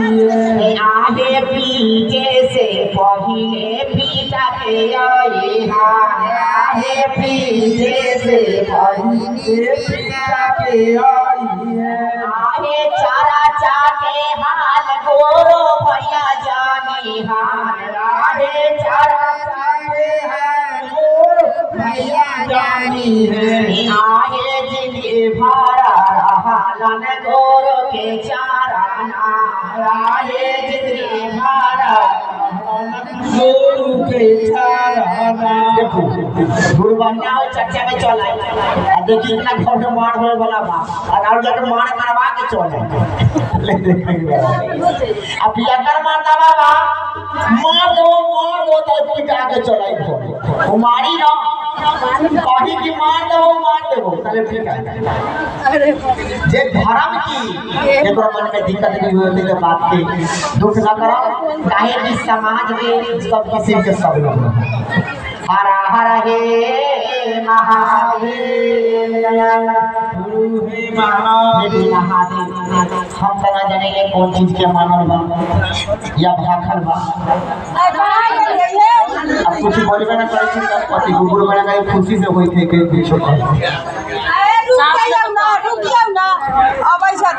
आगे पीछे से पहले पिता के आगे पीछे से पहले पिता के आगे चारा चाके हाल गोरो भैया जानी हाल आगे चारा चाके हाल गोरो भैया जानी है आगे जिंदगी भरा हालन गोरो के चारा आगे जिंदगी भरा गोरो के चारा देखो गुरुबानिया चर्चा में चला देखिए इतना फोटो मार वाला बा और जाकर मार करवा के चले अब पियाकर मारता बाबा मार दो तो पिटा के चलाई वो मारी ना कहीं की मार दो चले ठीक है जे धर्म की एक मन में दिक्कत नहीं होती तो बात की दुख न करो काहे कि समाज में सब किस्म के सब लोग हर हर हे महादेव गुरु हे महादेव हम तना जाने के कौन चीज के मानल बा या भाखल बा अब कुछ बोलबे ना करे छी तब पति गुरु बना के खुशी से होई थे के बीच में रुक जाओ ना अब ऐसा